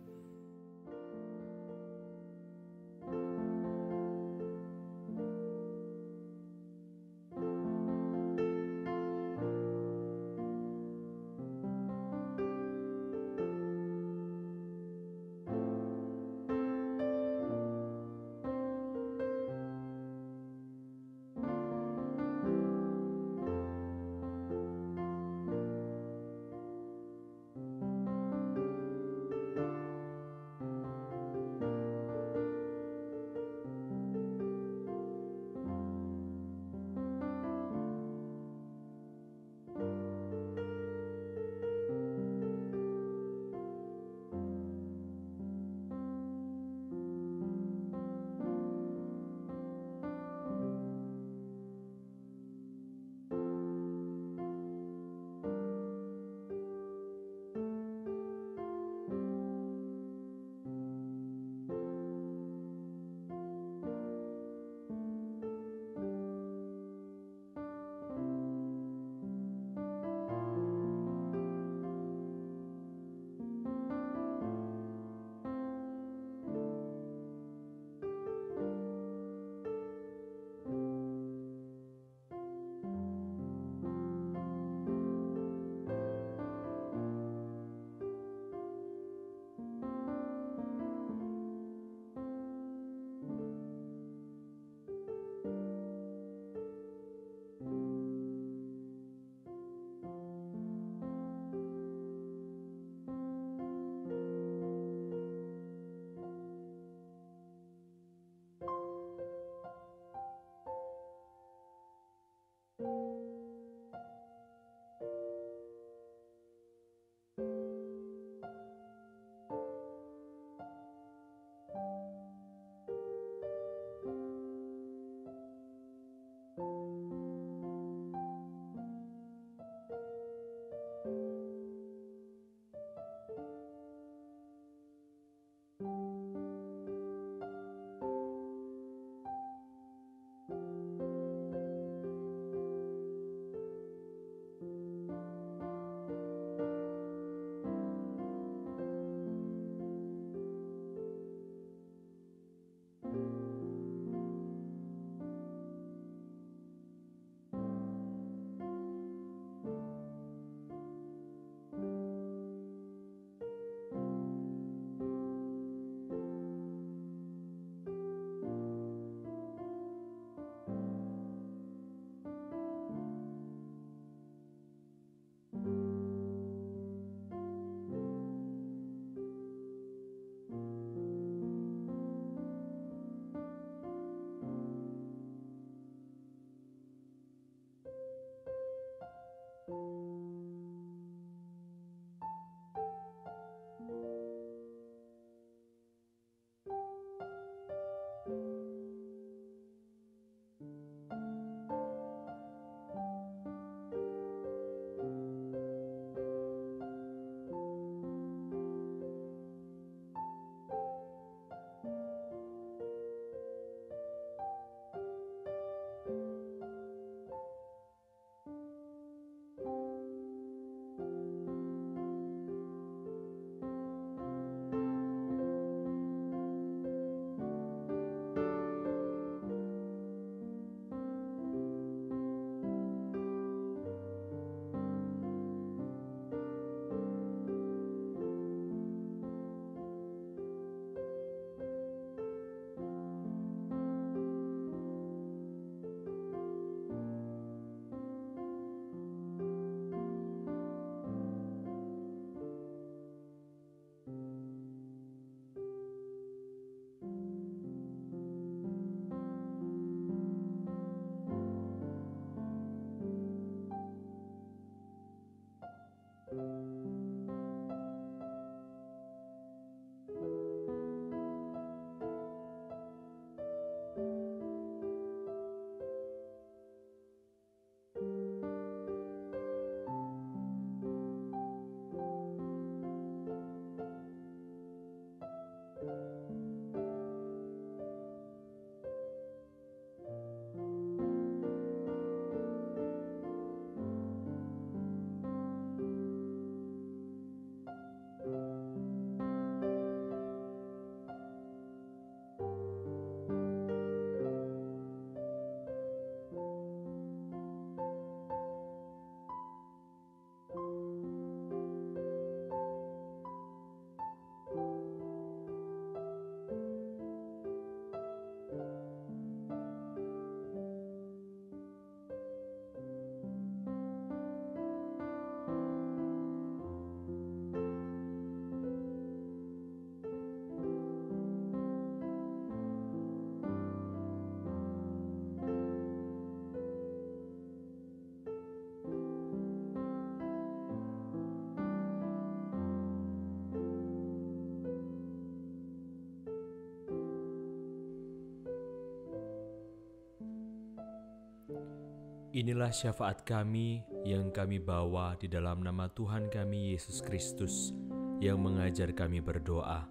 Inilah syafaat kami yang kami bawa di dalam nama Tuhan kami Yesus Kristus yang mengajar kami berdoa.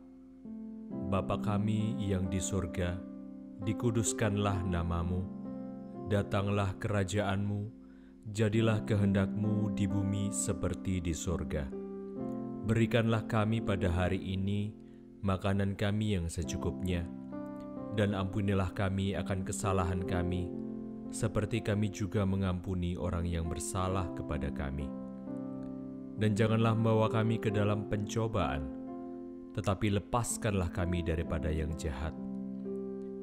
Bapa kami yang di surga, dikuduskanlah namamu, datanglah kerajaanmu, jadilah kehendak-Mu di bumi seperti di surga. Berikanlah kami pada hari ini makanan kami yang secukupnya, dan ampunilah kami akan kesalahan kami, seperti kami juga mengampuni orang yang bersalah kepada kami. Dan janganlah membawa kami ke dalam pencobaan, tetapi lepaskanlah kami daripada yang jahat.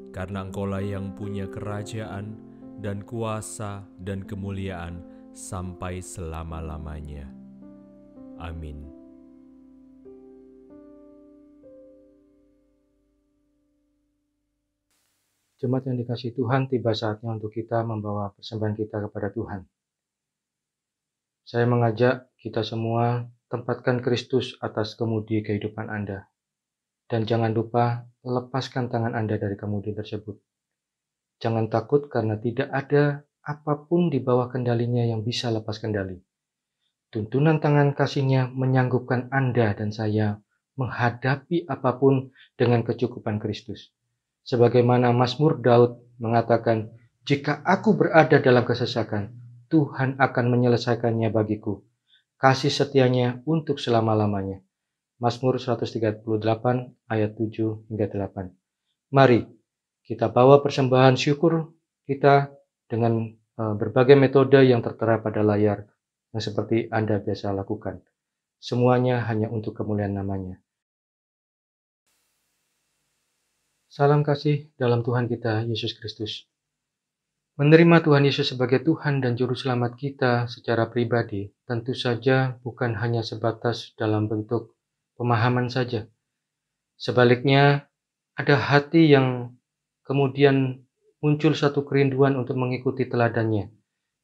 Karena Engkaulah yang punya kerajaan dan kuasa dan kemuliaan sampai selama-lamanya. Amin. Jemaat yang dikasihi Tuhan, tiba saatnya untuk kita membawa persembahan kita kepada Tuhan. Saya mengajak kita semua tempatkan Kristus atas kemudi kehidupan Anda. Dan jangan lupa lepaskan tangan Anda dari kemudi tersebut. Jangan takut karena tidak ada apapun di bawah kendalinya yang bisa lepas kendali. Tuntunan tangan kasih-Nya menyanggupkan Anda dan saya menghadapi apapun dengan kecukupan Kristus. Sebagaimana Mazmur Daud mengatakan, "Jika aku berada dalam kesesakan, Tuhan akan menyelesaikannya bagiku. Kasih setia-Nya untuk selama-lamanya." Mazmur 138 ayat 7 hingga 8. Mari kita bawa persembahan syukur kita dengan berbagai metode yang tertera pada layar yang seperti Anda biasa lakukan. Semuanya hanya untuk kemuliaan nama-Nya. Salam kasih dalam Tuhan kita, Yesus Kristus. Menerima Tuhan Yesus sebagai Tuhan dan Juru Selamat kita secara pribadi tentu saja bukan hanya sebatas dalam bentuk pemahaman saja. Sebaliknya, ada hati yang kemudian muncul satu kerinduan untuk mengikuti teladannya,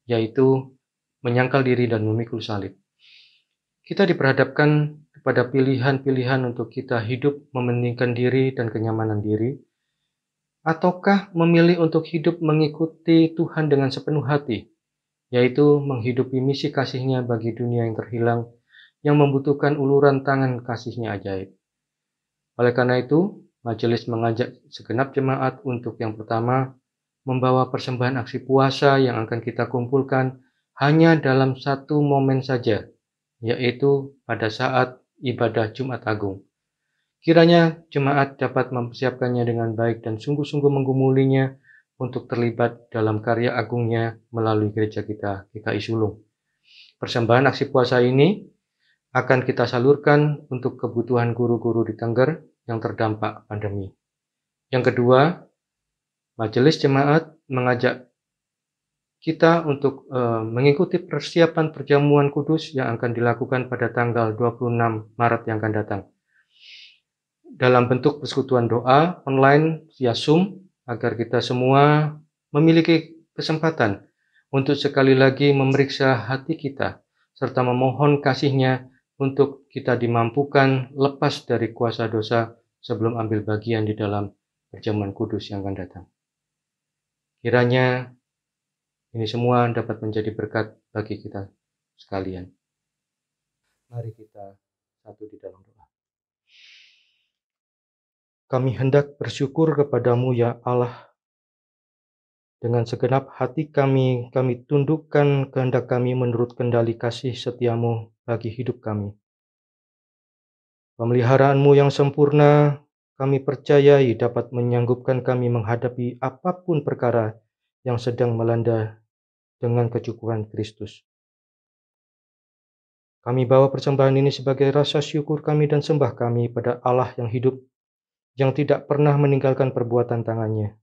yaitu menyangkal diri dan memikul salib. Kita diperhadapkan kepada pilihan-pilihan untuk kita hidup mementingkan diri dan kenyamanan diri, ataukah memilih untuk hidup mengikuti Tuhan dengan sepenuh hati, yaitu menghidupi misi kasih-Nya bagi dunia yang terhilang, yang membutuhkan uluran tangan kasih-Nya ajaib. Oleh karena itu, majelis mengajak segenap jemaat untuk yang pertama, membawa persembahan aksi puasa yang akan kita kumpulkan hanya dalam satu momen saja, yaitu pada saat ibadah Jumat Agung. Kiranya jemaat dapat mempersiapkannya dengan baik dan sungguh-sungguh menggumulinya untuk terlibat dalam karya agungnya melalui gereja kita, GKI Sulung. Persembahan aksi puasa ini akan kita salurkan untuk kebutuhan guru-guru di Tengger yang terdampak pandemi. Yang kedua, majelis jemaat mengajak kita untuk mengikuti persiapan perjamuan kudus yang akan dilakukan pada tanggal 26 Maret yang akan datang. Dalam bentuk persekutuan doa online via Zoom, agar kita semua memiliki kesempatan untuk sekali lagi memeriksa hati kita, serta memohon kasih-Nya untuk kita dimampukan lepas dari kuasa dosa sebelum ambil bagian di dalam perjamuan kudus yang akan datang. Kiranya ini semua dapat menjadi berkat bagi kita sekalian. Mari kita satu di dalam doa. Kami hendak bersyukur kepadamu ya Allah. Dengan segenap hati kami tundukkan kehendak kami menurut kendali kasih setiamu bagi hidup kami. Pemeliharaanmu yang sempurna kami percayai dapat menyanggupkan kami menghadapi apapun perkara yang sedang melanda dengan kecukupan Kristus. Kami bawa persembahan ini sebagai rasa syukur kami dan sembah kami pada Allah yang hidup, yang tidak pernah meninggalkan perbuatan tangannya.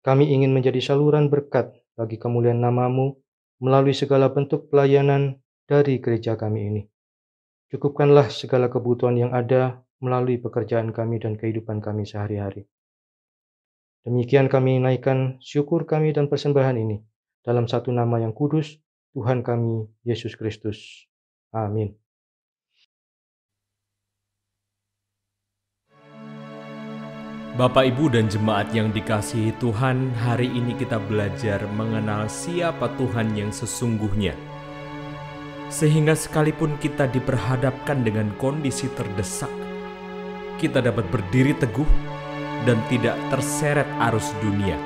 Kami ingin menjadi saluran berkat bagi kemuliaan nama-Mu melalui segala bentuk pelayanan dari gereja kami ini. Cukupkanlah segala kebutuhan yang ada melalui pekerjaan kami dan kehidupan kami sehari-hari. Demikian kami naikkan syukur kami dan persembahan ini dalam satu nama yang kudus, Tuhan kami, Yesus Kristus. Amin. Bapak, Ibu, dan jemaat yang dikasihi Tuhan, hari ini kita belajar mengenal siapa Tuhan yang sesungguhnya. Sehingga sekalipun kita diperhadapkan dengan kondisi terdesak, kita dapat berdiri teguh dan tidak terseret arus dunia,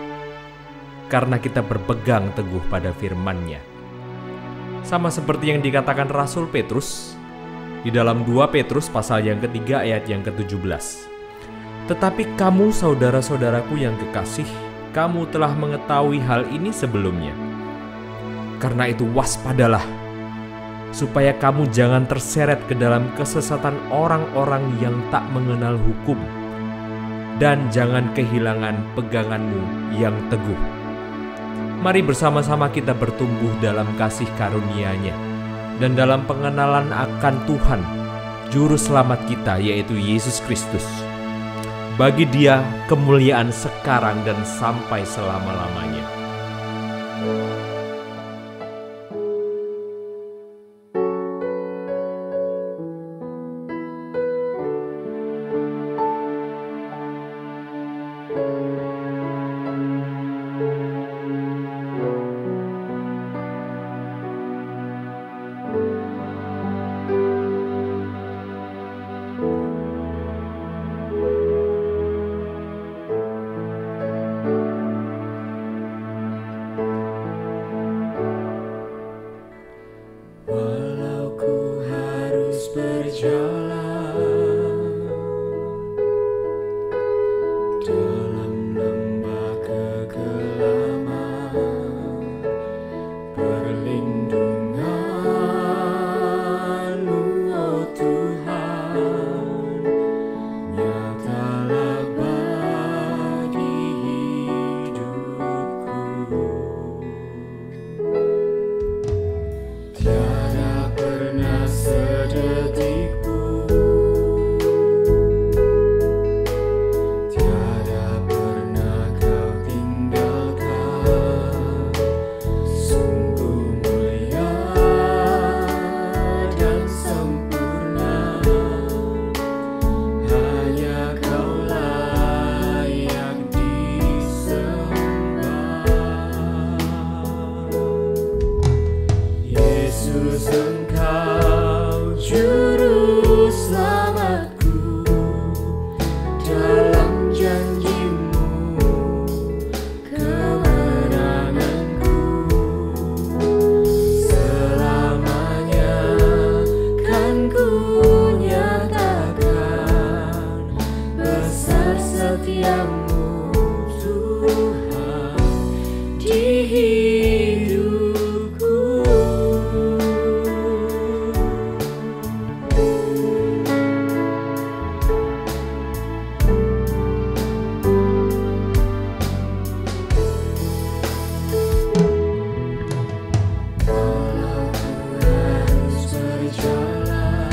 karena kita berpegang teguh pada firman-Nya. Sama seperti yang dikatakan Rasul Petrus di dalam 2 Petrus pasal yang ketiga ayat yang ke-17. Tetapi kamu saudara-saudaraku yang kekasih, kamu telah mengetahui hal ini sebelumnya. Karena itu waspadalah, supaya kamu jangan terseret ke dalam kesesatan orang-orang yang tak mengenal hukum, dan jangan kehilangan peganganmu yang teguh. Mari bersama-sama kita bertumbuh dalam kasih karunia-Nya dan dalam pengenalan akan Tuhan, Juru Selamat kita, yaitu Yesus Kristus. Bagi Dia kemuliaan sekarang dan sampai selama-lamanya. Engkau juru selamatku, dalam janji-Mu kemenanganku. Selamanya kan ku nyatakan besar setiamu Tuhan di hidupku. Walau ku harus berjalan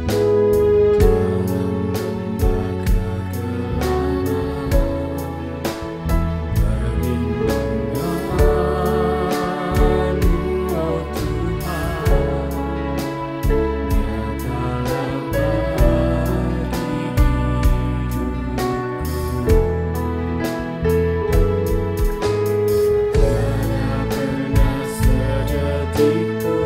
dalam lembah kegelapan, perlindungan-Mu, oh Tuhan, nyatalah bagi hidupku. Tiada pernah sedetik pun,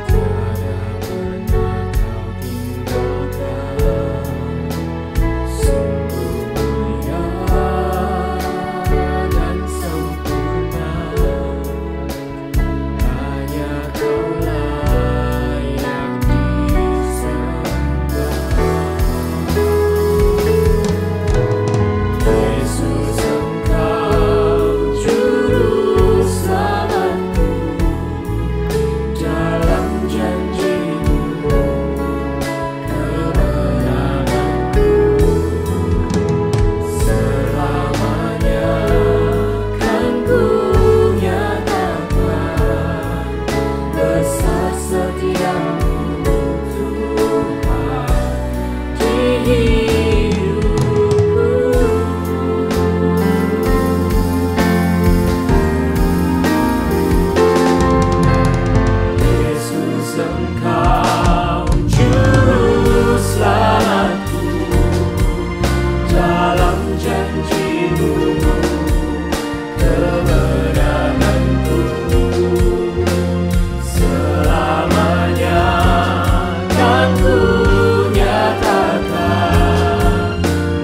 tiada pernah Kau tinggalkan. Sungguh mulia dan sempurna, hanya Kau layak disembah. Yesus, Engkau juru selamatku, dalam janji-Mu kemenanganku. Selamanya kan ku nyatakan besar setiamu Tuhan di hidupku. Yesus, Engkau juru selamatku, dalam janji-Mu kemenanganku. Selamanya kan ku nyatakan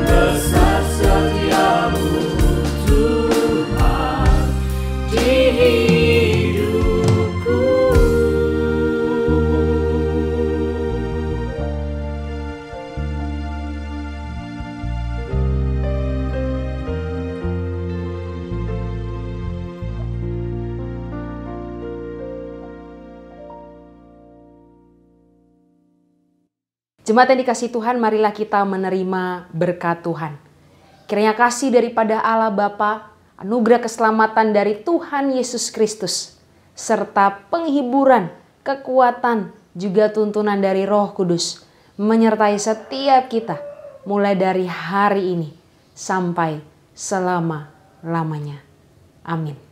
besar setiamu Tuhan di hidupku. Jemaat yang dikasihi Tuhan, marilah kita menerima berkat Tuhan. Kiranya kasih daripada Allah Bapa, anugerah keselamatan dari Tuhan Yesus Kristus, serta penghiburan, kekuatan, juga tuntunan dari Roh Kudus, menyertai setiap kita, mulai dari hari ini sampai selama-lamanya. Amin.